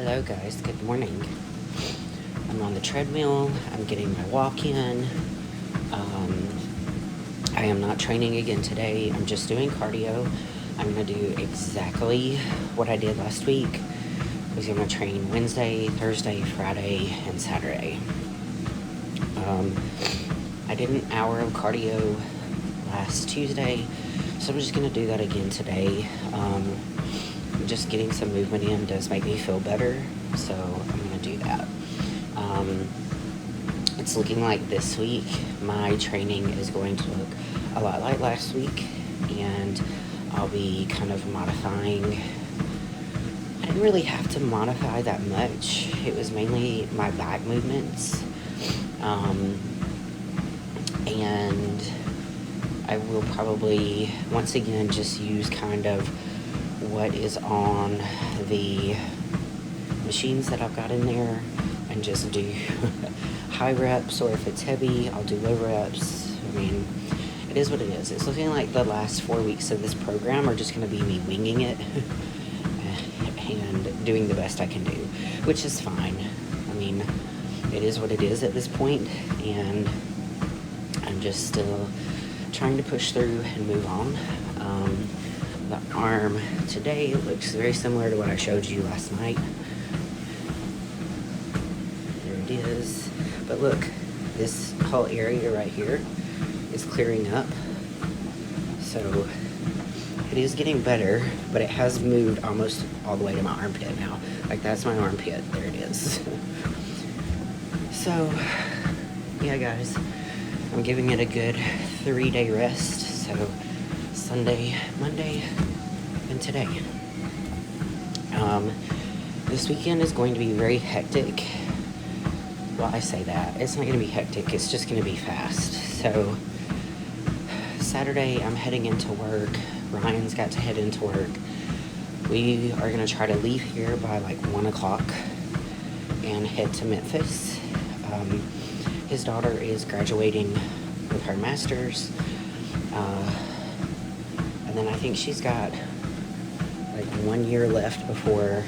Hello guys, good morning. I'm on the treadmill, I'm getting my walk in. I am not training again today, I'm just doing cardio. I'm going to do exactly what I did last week. I was going to train Wednesday, Thursday, Friday, and Saturday. I did an hour of cardio last Tuesday, so I'm just going to do that again today. Just getting some movement in does make me feel better, so I'm going to do that. It's looking like this week my training is going to look a lot like last week, and I'll be kind of modifying. I didn't really have to modify that much. It was mainly my back movements, and I will probably once again just use kind of what is on the machines that I've got in there and just do high reps, or if it's heavy, I'll do low reps. I mean, it is what it is. It's looking like the last 4 weeks of this program are just going to be me winging it and doing the best I can do, which is fine. I mean, it is what it is at this point, and I'm just still trying to push through and move on. The arm today looks very similar to what I showed you last night. There it is. But look, this whole area right here is clearing up. So it is getting better, but it has moved almost all the way to my armpit now. Like, that's my armpit. There it is. So, yeah, guys, I'm giving it a good 3-day rest. So Sunday, Monday, and today. This weekend is going to be very hectic. Well, I say that. It's not going to be hectic. It's just going to be fast. So Saturday, I'm heading into work. Ryan's got to head into work. We are going to try to leave here by like 1 o'clock and head to Memphis. His daughter is graduating with her master's. And then I think she's got like 1 year left before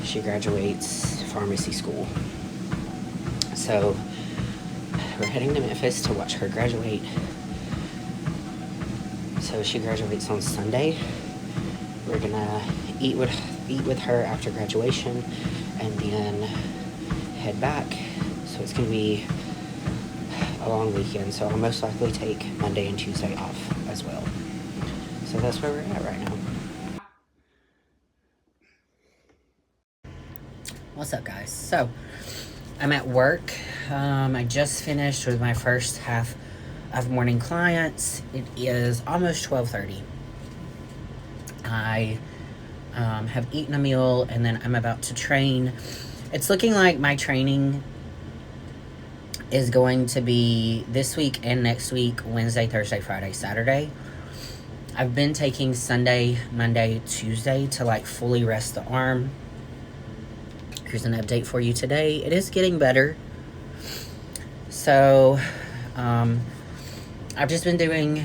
she graduates pharmacy school. So we're heading to Memphis to watch her graduate. So she graduates on Sunday. We're gonna eat with her after graduation, and then head back. So it's gonna be a long weekend. So I'll most likely take Monday and Tuesday off as well. So that's where we're at right now. What's up, guys? So I'm at work. I just finished with my first half of morning clients. It is almost 12:30. I have eaten a meal, and then I'm about to train. It's looking like my training is going to be this week and next week, Wednesday, Thursday, Friday, Saturday. I've been taking Sunday, Monday, Tuesday to like fully rest the arm. Here's an update for you today. It is getting better. So, I've just been doing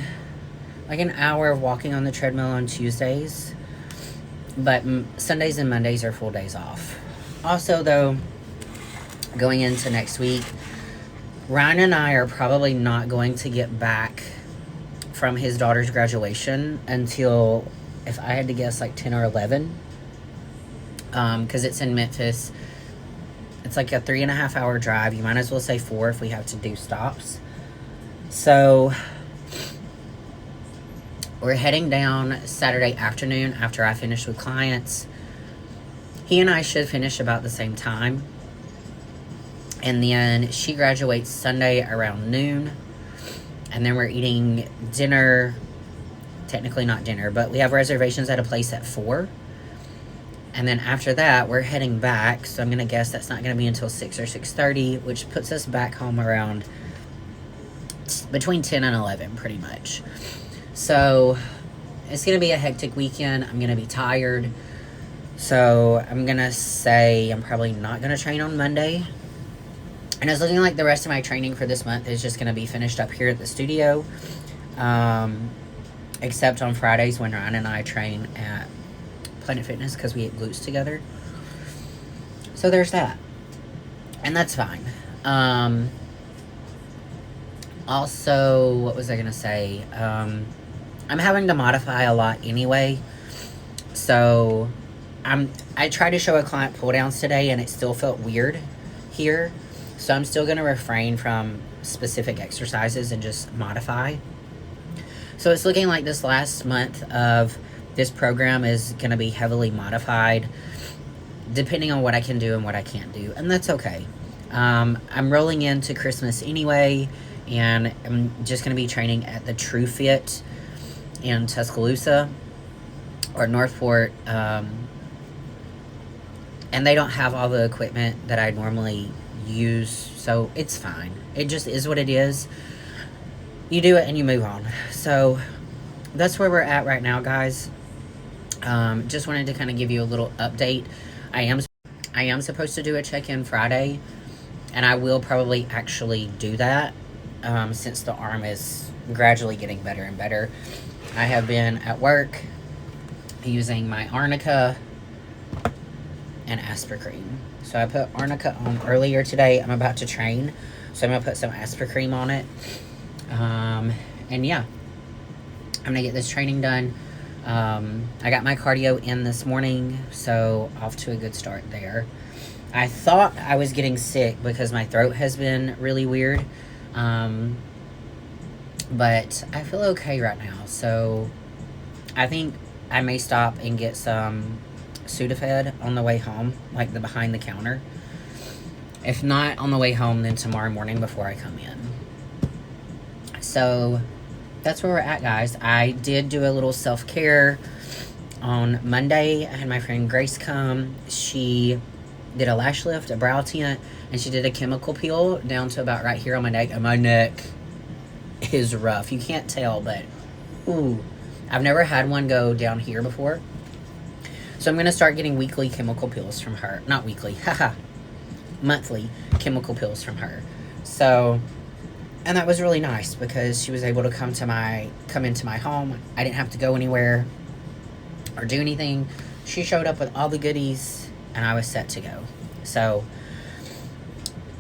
like an hour of walking on the treadmill on Tuesdays, but Sundays and Mondays are full days off. Also, though, going into next week, Ryan and I are probably not going to get back from his daughter's graduation until, if I had to guess, like 10 or 11. Because it's in Memphis. It's like a 3.5 hour drive. You might as well say 4 if we have to do stops. So we're heading down Saturday afternoon after I finish with clients. He and I should finish about the same time. And then she graduates Sunday around noon. And then we're eating dinner. Technically not dinner, but we have reservations at a place at 4. And then after that, we're heading back. So I'm going to guess that's not going to be until 6 or 6:30, which puts us back home around between 10 and 11, pretty much. So it's going to be a hectic weekend. I'm going to be tired. So I'm going to say I'm probably not going to train on Monday. And it's looking like the rest of my training for this month is just going to be finished up here at the studio. Except on Fridays when Ryan and I train at Planet Fitness because we eat glutes together. So there's that. And that's fine. Also, what was I going to say? I'm having to modify a lot anyway. So I tried to show a client pull downs today and it still felt weird here. So I'm still going to refrain from specific exercises and just modify. So it's looking like this last month of this program is going to be heavily modified depending on what I can do and what I can't do. And that's okay. I'm rolling into Christmas anyway, and I'm just going to be training at the True Fit in Tuscaloosa or Northport. And they don't have all the equipment that I normally use, so it's fine. It just is what it is. You do it and you move on. So that's where we're at right now, guys. Just wanted to kind of give you a little update. I am supposed to do a check-in Friday, and I will probably actually do that since the arm is gradually getting better and better. I have been at work using my arnica and Aspercream. So I put arnica on earlier today. I'm about to train, so I'm going to put some Aspercream on it. And yeah, I'm going to get this training done. I got my cardio in this morning, so off to a good start there. I thought I was getting sick because my throat has been really weird. But I feel okay right now, so I think I may stop and get some Sudafed on the way home, like the behind the counter. If not on the way home, then tomorrow morning before I come in. So that's where we're at, guys. I did do a little self-care on Monday. I had my friend Grace come. She did a lash lift, a brow tint, and she did a chemical peel down to about right here on my neck. And my neck is rough. You can't tell, but ooh, I've never had one go down here before. So I'm going to start getting weekly chemical peels from her. Not weekly, haha. Monthly chemical peels from her. So, and that was really nice because she was able to come into my home. I didn't have to go anywhere or do anything. She showed up with all the goodies and I was set to go. So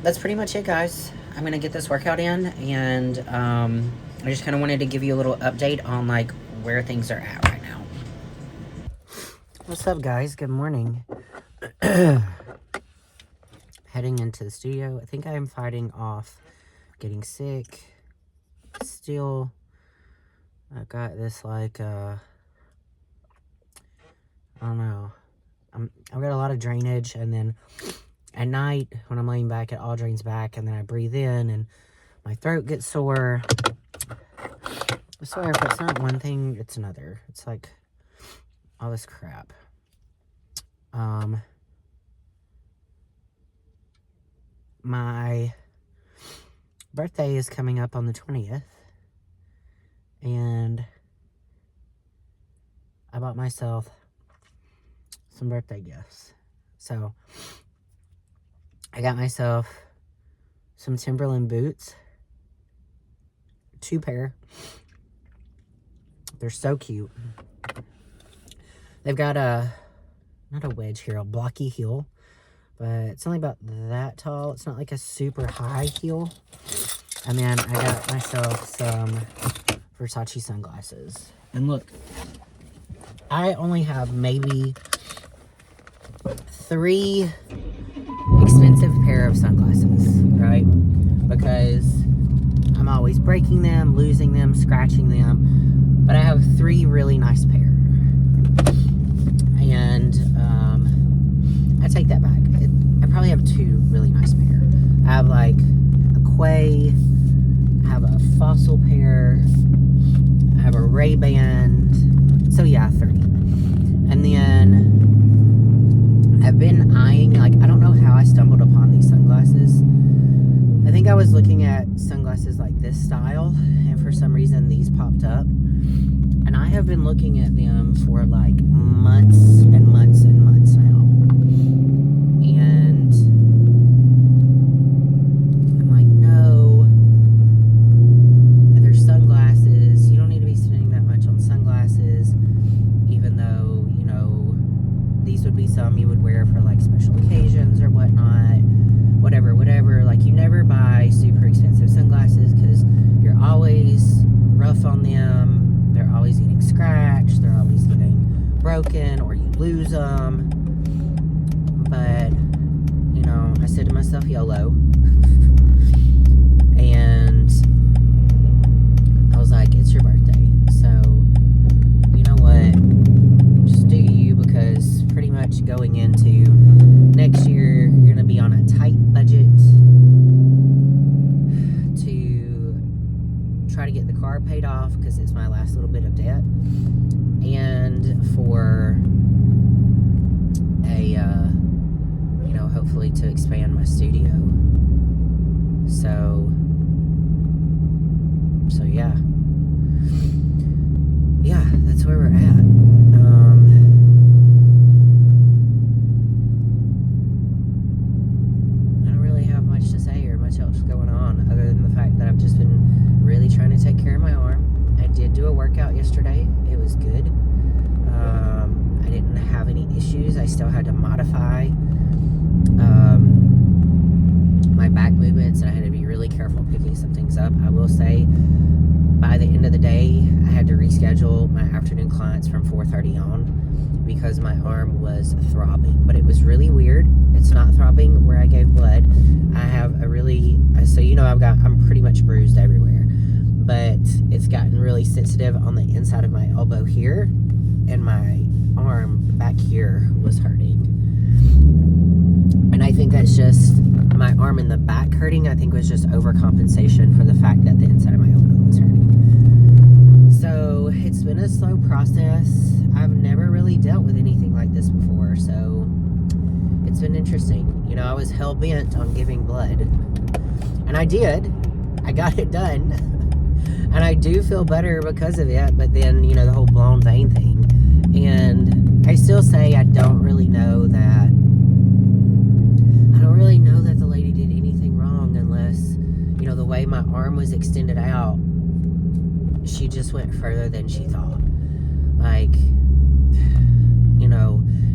that's pretty much it, guys. I'm going to get this workout in, and I just kind of wanted to give you a little update on like where things are at right now. What's up, guys? Good morning. Heading into the studio. I think I am fighting off getting sick. Still, I've got this like, I don't know. I've got a lot of drainage, and then at night when I'm laying back, it all drains back, and then I breathe in, and my throat gets sore. I swear, if it's not one thing, it's another. It's like all this crap. My birthday is coming up on the 20th, and I bought myself some birthday gifts. So I got myself some Timberland boots, 2 pair. They're so cute. They've got not a wedge here, a blocky heel, but it's only about that tall. It's not like a super high heel. And then I got myself some Versace sunglasses. And look, I only have maybe 3 expensive pair of sunglasses, right? Because I'm always breaking them, losing them, scratching them. But I have 3 really nice pair. And I take that back. I probably have 2 really nice pair. I have like a Quay, I have a Fossil pair, I have a Ray-Ban. So yeah, 3. And then I've been eyeing, like, I don't know how I stumbled upon these sunglasses. I think I was looking at sunglasses like this style, and for some reason these popped up. And I have been looking at them for like months and months and months now. And I'm like, no, they're sunglasses. You don't need to be spending that much on sunglasses, even though, you know, these would be some you would wear for like special occasions or whatever. said to myself, YOLO. And I was like, it's your birthday. So, you know what? Just do you, because pretty much going into next year, you're going to be on a tight budget to try to get the car paid off, because it's my last little bit of debt. And for hopefully to expand my studio. So yeah. Yeah, that's where we're at. I don't really have much to say or much else going on, other than the fact that I've just been really trying to take care of my arm. I did do a workout yesterday. It was good. I didn't have any issues. I still had to modify my back movements, and I had to be really careful picking some things up. I will say, by the end of the day, I had to reschedule my afternoon clients from 4:30 on, because my arm was throbbing. But it was really weird. It's not throbbing where I gave blood. I have a really, so I'm pretty much bruised everywhere, but it's gotten really sensitive on the inside of my elbow here, and my arm back here was hurting. And I think that's just my arm in the back hurting. I think was just overcompensation for the fact that the inside of my elbow was hurting. So it's been a slow process. I've never really dealt with anything like this before, so it's been interesting. I was hell-bent on giving blood, and I did. I got it done, and I do feel better because of it. But then, the whole blown vein thing, and I still say I don't really know that the lady did anything wrong, unless, the way my arm was extended out, she just went further than she thought. Like,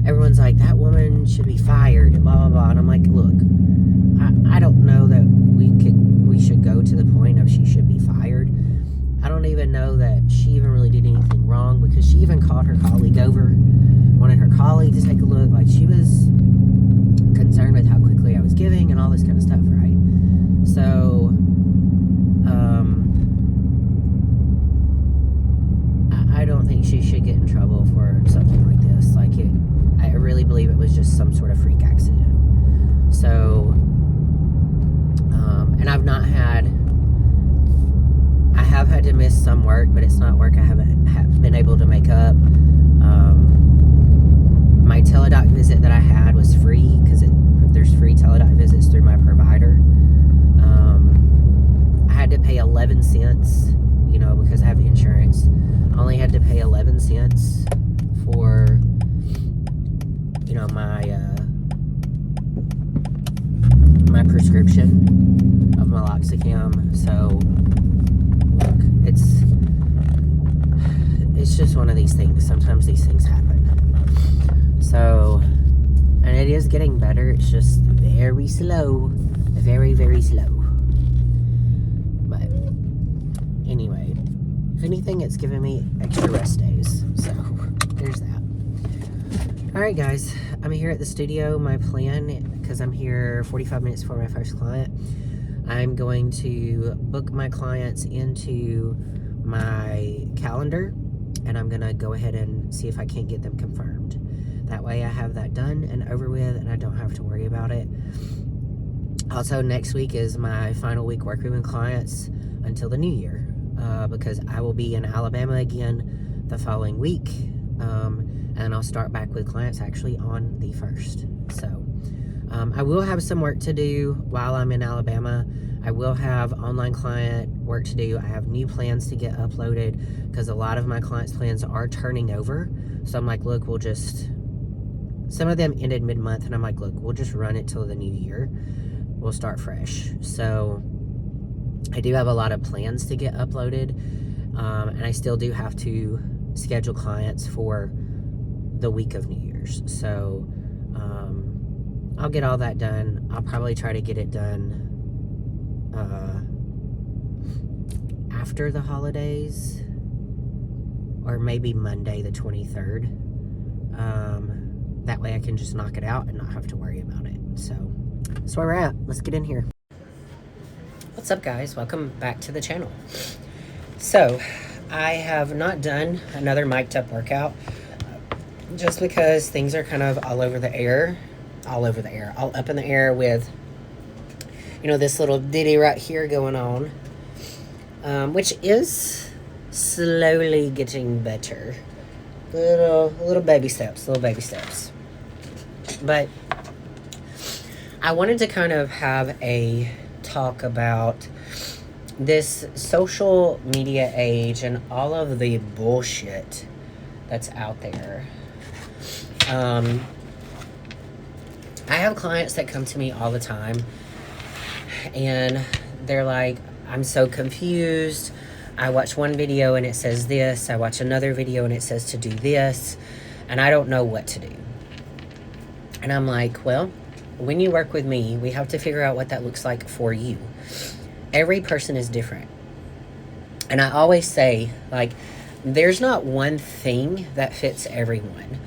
everyone's like, that woman should be fired, and blah, blah, blah. And I'm like, look, I don't know that we should go to the point of she should be fired. I don't even know that she even really did anything wrong, because she even called her colleague over, wanted her colleague to take a look. Like, she was concerned with how quickly I was giving and all this kind of stuff, right? So, I don't think she should get in trouble for something like this. Like, I really believe it was just some sort of freak accident. So, and I have had to miss some work, but it's not work I haven't been able to make up. My teledoc visit that I had was free, because there's free teledoc visits through my provider. I had to pay 11 cents, because I have insurance. I only had to pay 11 cents for, my prescription of meloxicam. So, look, it's just one of these things. Sometimes these things happen. So, and it is getting better. It's just very slow. Very, very slow. But, anyway, if anything, it's giving me extra rest days. So, there's that. Alright, guys. I'm here at the studio. My plan, because I'm here 45 minutes before my first client, I'm going to book my clients into my calendar, and I'm going to go ahead and see if I can't get them confirmed. That way I have that done and over with, and I don't have to worry about it. Also, next week is my final week working with clients until the new year, because I will be in Alabama again the following week, and I'll start back with clients actually on the 1st. So, I will have some work to do while I'm in Alabama. I will have online client work to do. I have new plans to get uploaded, because a lot of my clients' plans are turning over. So I'm like, look, some of them ended mid-month, and I'm like, look, we'll just run it till the new year. We'll start fresh. So I do have a lot of plans to get uploaded, and I still do have to schedule clients for the week of New Year's. So I'll get all that done. I'll probably try to get it done after the holidays, or maybe Monday the 23rd. That way I can just knock it out and not have to worry about it. So That's where we're at. Let's get in here. What's up, guys? Welcome back to the channel. So, I have not done another mic'd up workout just because things are kind of all up in the air with, you know, this little ditty right here going on, which is slowly getting better. Little baby steps. But I wanted to kind of have a talk about this social media age and all of the bullshit that's out there. I have clients that come to me all the time and they're like, I'm so confused. I watch one video and it says this. I watch another video and it says to do this. And I don't know what to do. And I'm like, well, when you work with me, we have to figure out what that looks like for you. Every person is different. And I always say, like, there's not one thing that fits everyone.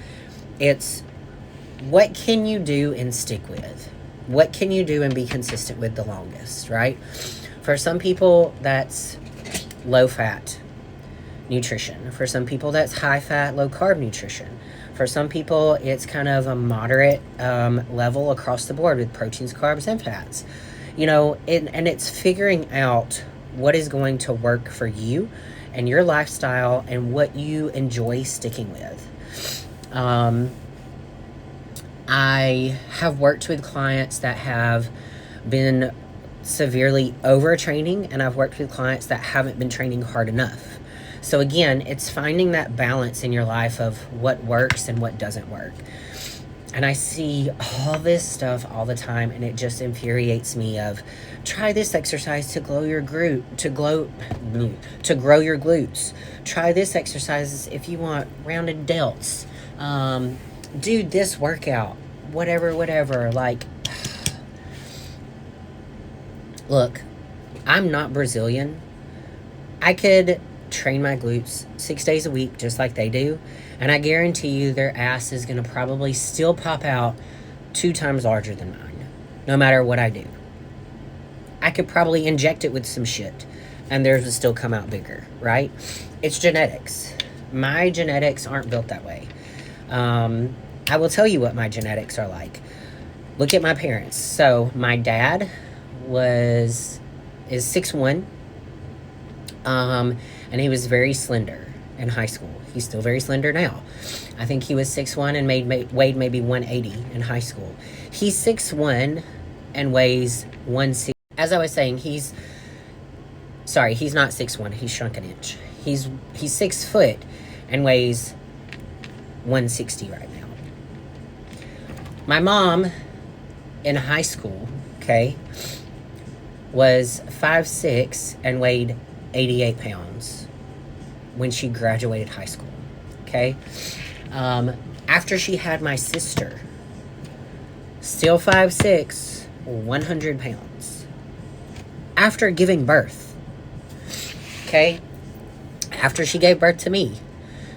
It's what can you do and stick with? What can you do and be consistent with the longest, right? For some people, that's low-fat nutrition. For some people, that's high-fat, low-carb nutrition. For some people, it's kind of a moderate level across the board with proteins, carbs, and fats. You know, and it's figuring out what is going to work for you and your lifestyle and what you enjoy sticking with. I have worked with clients that have been severely overtraining, and I've worked with clients that haven't been training hard enough. So again, it's finding that balance in your life of what works and what doesn't work. And I see all this stuff all the time, and it just infuriates me of, try this exercise to grow your glutes. Try this exercise if you want rounded delts. Do this workout, whatever. Like, look, I'm not Brazilian. I could train my glutes 6 days a week just like they do, and I guarantee you their ass is going to probably still pop out 2 times larger than mine, no matter what I do. I could probably inject it with some shit, and theirs would still come out bigger, right? It's genetics. My genetics aren't built that way. I will tell you what my genetics are like. Look at my parents. So my dad is 6'1", and he was very slender in high school. He's still very slender now. I think he was 6'1" and weighed maybe 180 in high school. He's 6'1" and weighs 160. As I was saying, he's not 6'1", he's shrunk an inch. He's 6 foot and weighs 160 right now. My mom in high school, okay, was 5'6" and weighed 88 pounds when she graduated high school, okay? After she had my sister, still 5'6", 100 pounds. After giving birth, okay? After she gave birth to me,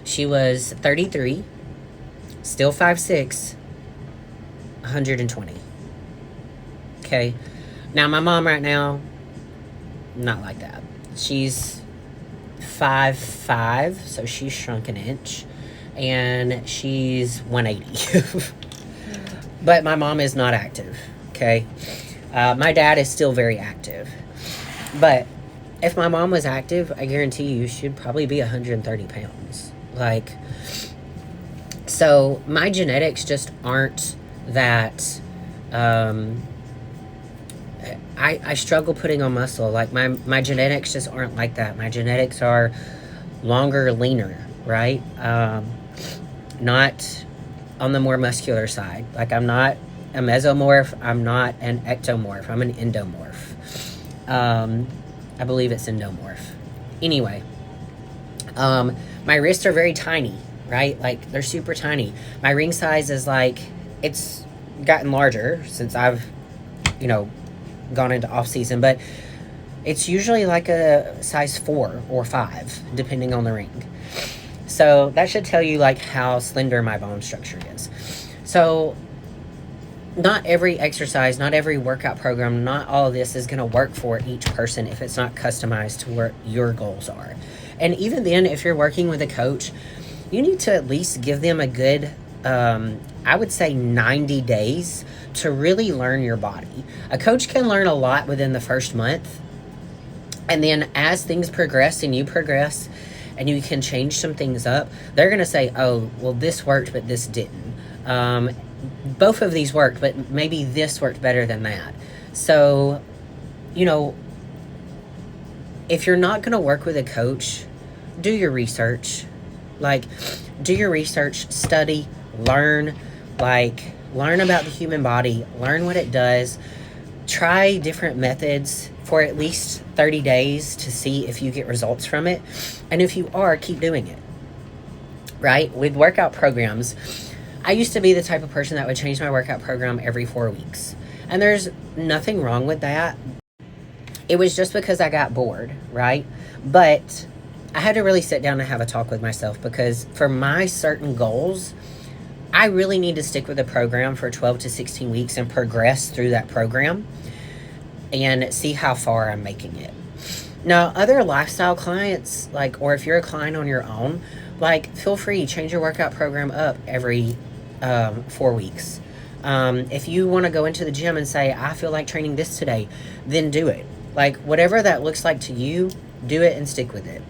she was 33, still 5'6", 120. Okay? Now, my mom right now, not like that. She's 5'5", so she's shrunk an inch, and she's 180. But my mom is not active, okay? My dad is still very active. But if my mom was active, I guarantee you she'd probably be 130 pounds. Like, so my genetics just aren't that, I struggle putting on muscle. Like, my genetics just aren't like that. My genetics are longer, leaner, right? Not on the more muscular side. Like, I'm not a mesomorph. I'm not an ectomorph. I'm an endomorph. I believe it's endomorph. Anyway, my wrists are very tiny, right? Like, they're super tiny. My ring size is like, it's gotten larger since I've, you know, gone into off season, but it's usually like a size 4 or 5, depending on the ring. So that should tell you like how slender my bone structure is. So not every exercise, not every workout program, not all of this is going to work for each person if it's not customized to what your goals are. And even then, if you're working with a coach, you need to at least give them a good, I would say 90 days to really learn your body. A coach can learn a lot within the first month. And then as things progress and you progress and you can change some things up, they're going to say, oh, well, this worked, but this didn't. Both of these worked, but maybe this worked better than that. So, you know, if you're not going to work with a coach, do your research. Like, do your research, study, learn, learn about the human body, learn what it does, try different methods for at least 30 days to see if you get results from it. And if you are, keep doing it, right? With workout programs, I used to be the type of person that would change my workout program every 4 weeks. And there's nothing wrong with that. It was just because I got bored, right? But I had to really sit down and have a talk with myself, because for my certain goals, I really need to stick with a program for 12 to 16 weeks and progress through that program and see how far I'm making it. Now, other lifestyle clients, or if you're a client on your own, feel free, change your workout program up every 4 weeks. If you want to go into the gym and say, I feel like training this today, then do it. Whatever that looks like to you, do it and stick with it.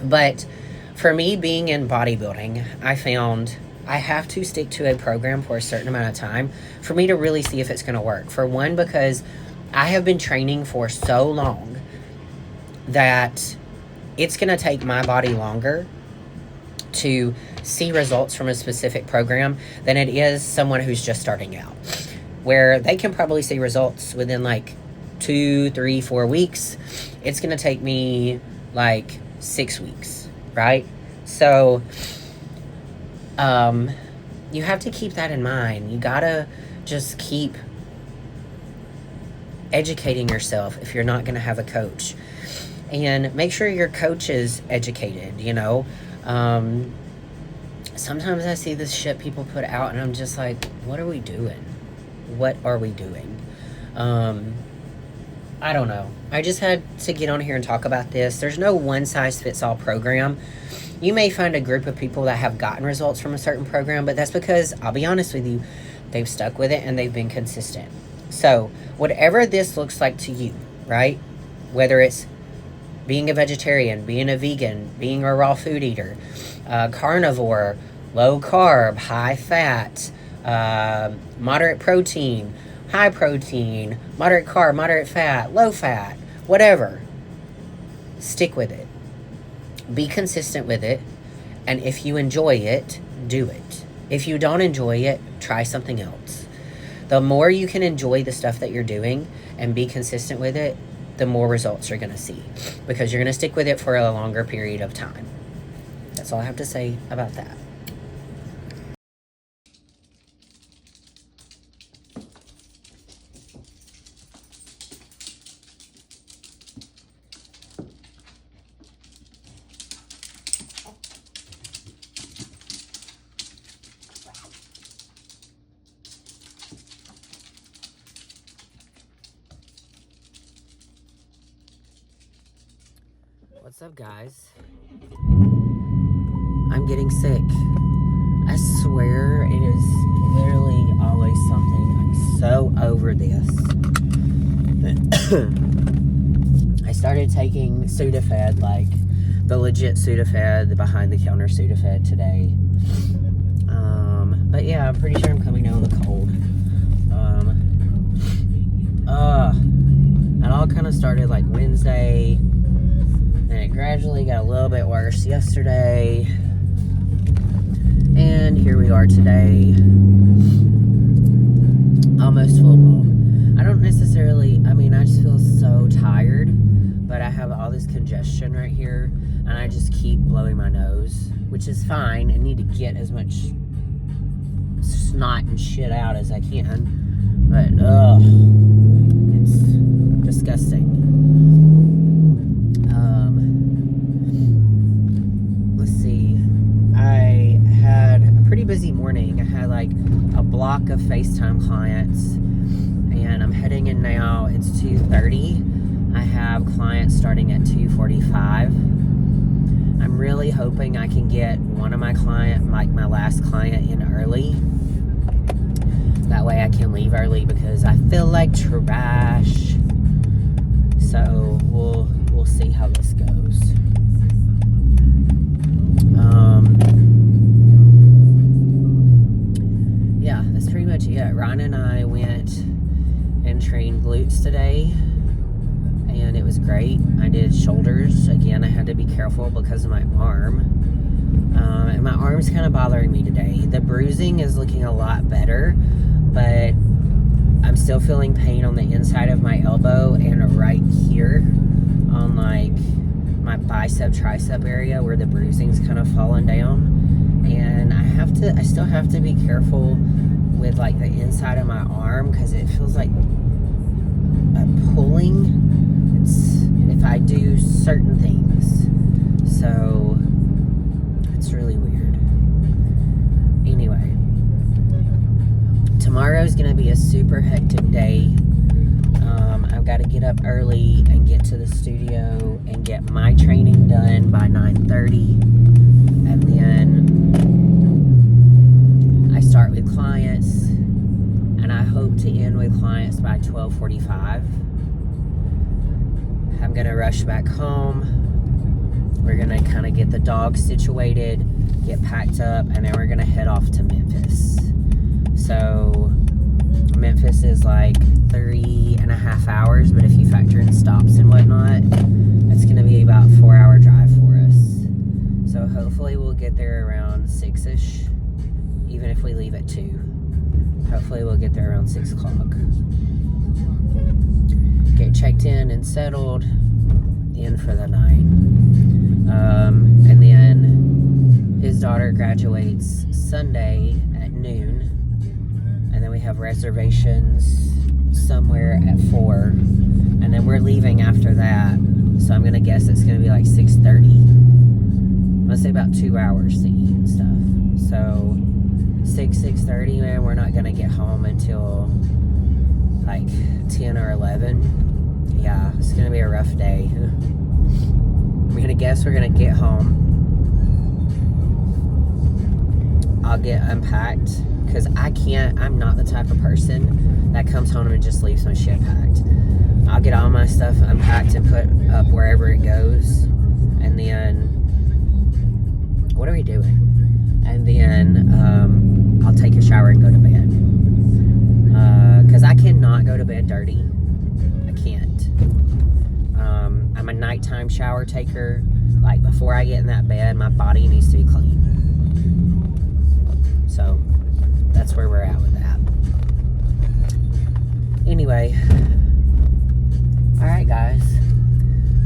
But for me, being in bodybuilding, I found I have to stick to a program for a certain amount of time for me to really see if it's going to work. For one, because I have been training for so long that it's going to take my body longer to see results from a specific program than it is someone who's just starting out, where they can probably see results within 2, 3, 4 weeks. It's going to take me 6 weeks, right? So you have to keep that in mind. You gotta just keep educating yourself if you're not going to have a coach, and make sure your coach is educated. Sometimes I see this shit people put out and I'm just like, what are we doing? What are we doing? I don't know. I just had to get on here and talk about this. There's no one size fits all program. You may find a group of people that have gotten results from a certain program, but that's because, I'll be honest with you, they've stuck with it and they've been consistent. So whatever this looks like to you, right? Whether it's being a vegetarian, being a vegan, being a raw food eater, carnivore, low carb, high fat, moderate protein, high protein, moderate carb, moderate fat, low fat, whatever. Stick with it. Be consistent with it. And if you enjoy it, do it. If you don't enjoy it, try something else. The more you can enjoy the stuff that you're doing and be consistent with it, the more results you're going to see, because you're going to stick with it for a longer period of time. That's all I have to say about that. What's up, guys? I'm getting sick. I swear it is literally always something. I'm so over this. I started taking Sudafed, the legit Sudafed, the behind-the-counter Sudafed today. But yeah, I'm pretty sure I'm coming down with a cold. It all kind of started Wednesday. And it gradually got a little bit worse yesterday. And here we are today. Almost full blown. I don't necessarily, I just feel so tired. But I have all this congestion right here. And I just keep blowing my nose. Which is fine. I need to get as much snot and shit out as I can. But, it's disgusting. Let's see. I had a pretty busy busy morning. I had like a block of FaceTime clients, and I'm heading in now. It's 2:30. I have clients starting at 2:45. I'm really hoping I can get one of my my last client in early. That way I can leave early because I feel like trash. So we'll see how this goes. Yeah, that's pretty much it. Ryan and I went and trained glutes today, and it was great. I did shoulders. Again, I had to be careful because of my arm. And my arm's kind of bothering me today. The bruising is looking a lot better, but I'm still feeling pain on the inside of my elbow and right here on like my bicep tricep area where the bruising's kind of fallen down. And I still have to be careful with like the inside of my arm because it feels like pulling. It's if I do certain things. So it's really weird. Anyway, tomorrow's gonna be a super hectic day. I've got to get up early and get to the studio and get my training done by 9:30, and then I start with clients, and I hope to end with clients by 12:45. I'm gonna rush back home. We're gonna kind of get the dogs situated, get packed up, and then we're gonna head off to Memphis. So Memphis is like 3.5 hours, but if you factor in stops and whatnot, it's gonna be about a 4-hour drive for us. So hopefully we'll get there around 6ish, even if we leave at 2. Hopefully we'll get there around 6 o'clock. Get checked in and settled in for the night. And then his daughter graduates Sunday at noon. And then we have reservations somewhere at 4. And then we're leaving after that. So I'm going to guess it's going to be like 6:30. I'm going to say about 2 hours to eat and stuff. So 6:30, man, we're not going to get home until like 10 or 11. Yeah, it's going to be a rough day. I'm going to guess we're going to get home. I'll get unpacked. Because I'm not the type of person that comes home and just leaves my shit packed. I'll get all my stuff unpacked and put up wherever it goes. And then, what are we doing? And then, I'll take a shower and go to bed. Because I cannot go to bed dirty. I can't. I'm a nighttime shower taker. Like, before I get in that bed, my body needs to be clean. So that's where we're at with that. Anyway, all right, guys.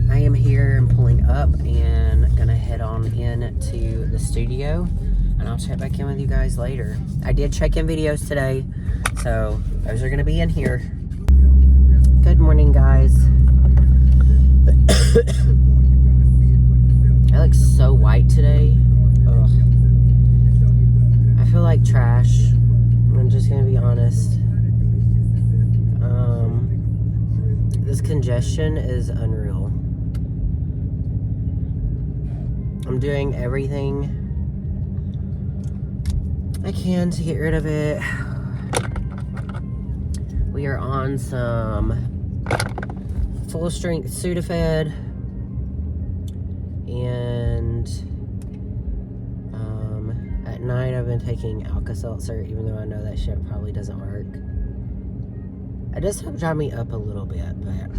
I am here and pulling up and gonna head on in to the studio, and I'll check back in with you guys later. I did check in videos today, so those are gonna be in here. Good morning, guys. I look so white today. Ugh. I feel like trash. I'm just gonna be honest. This congestion is unreal. I'm doing everything I can to get rid of it. We are on some full strength Sudafed, and at night I've been taking Alka-Seltzer, even though I know that shit probably doesn't work. It does drive me up a little bit, but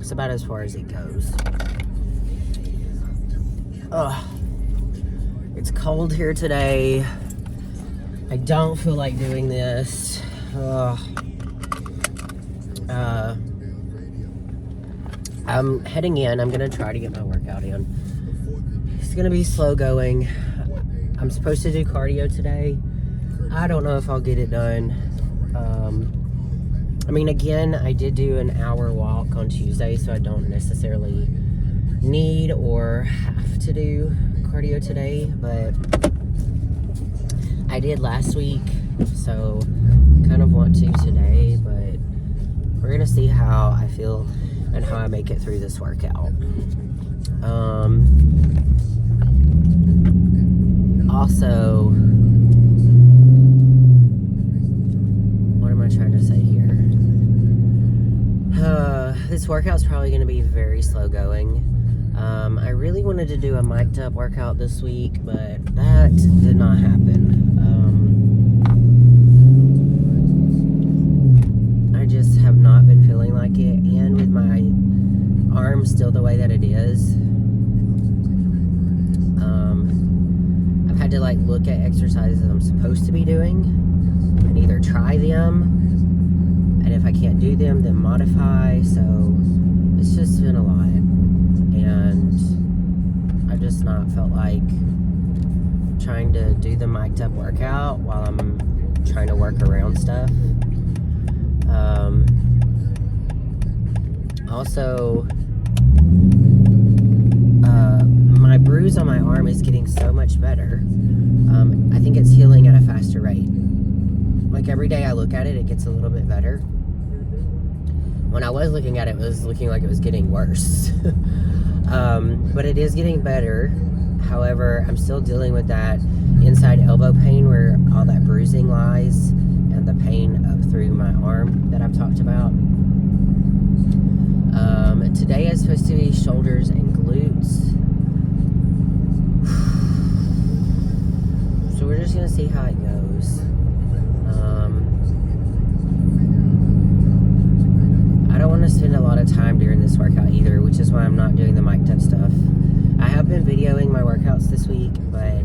it's about as far as it goes. Ugh. It's cold here today. I don't feel like doing this. Ugh. I'm heading in. I'm gonna try to get my workout in. It's gonna be slow going. I'm supposed to do cardio today. I don't know if I'll get it done. I mean, again, I did do an hour walk on Tuesday, so I don't necessarily need or have to do cardio today, but I did last week, so kind of want to today, but we're gonna see how I feel and how I make it through this workout. Also, what am I trying to say here? This workout's probably going to be very slow going. I really wanted to do a mic'd up workout this week, but that did not happen. I just have not been feeling like it, and with my arm still the way that it is, I've had to like look at exercises I'm supposed to be doing and either try them, and if I can't do them, then modify. So it's just been a lot, and I've just not felt like trying to do the mic'd up workout while I'm trying to work around stuff. Also, my bruise on my arm is getting so much better. I think it's healing at a faster rate. Like every day I look at it, it gets a little bit better. When I was looking at it, it was looking like it was getting worse. But it is getting better. However, I'm still dealing with that inside elbow pain where all that bruising lies, and the pain up through my arm that I've talked about. Today is supposed to be shoulders and glutes. So we're just gonna see how it goes. I don't want to spend a lot of time during this workout either, which is why I'm not doing the mic'd up stuff. I have been videoing my workouts this week, but I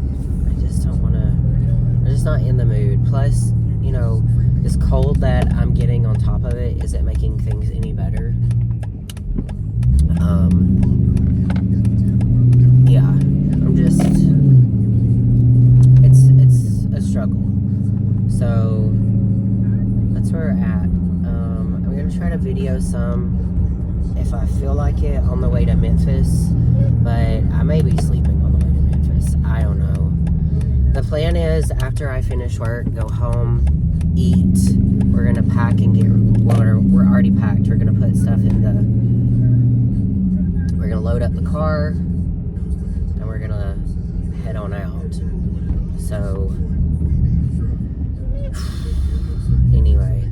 just don't want to. I'm just not in the mood. Plus, you know, this cold that I'm getting on top of it isn't making things any better. Yeah, I'm just. It's a struggle. So that's where we're at. I'm gonna try to video some if I feel like it on the way to Memphis, but I may be sleeping on the way to Memphis. I don't know. The plan is after I finish work, go home, eat. We're gonna pack and get. Well, we're already packed. We're gonna put stuff in the. We're gonna load up the car, and we're gonna head on out. So. Anyway,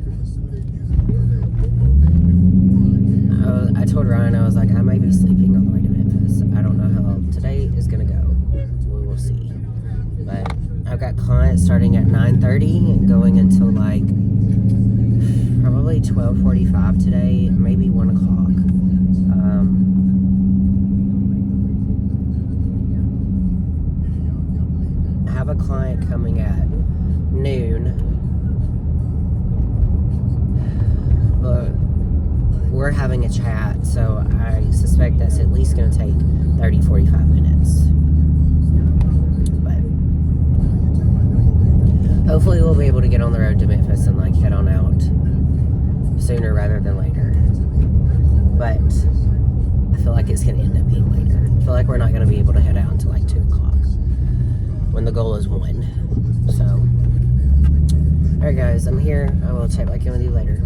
I told Ryan, I was like, I might be sleeping on the way to Memphis. I don't know how today is gonna go. We will see. But I've got clients starting at 9:30 and going until like probably 12:45 today, maybe 1 o'clock. I have a client coming at noon. But we're having a chat, so I suspect that's at least going to take 30-45 minutes. But hopefully we'll be able to get on the road to Memphis and like head on out sooner rather than later. But I feel like it's going to end up being later. I feel like we're not going to be able to head out until like 2 o'clock when the goal is 1. So, alright guys, I'm here. I will check back in with you later.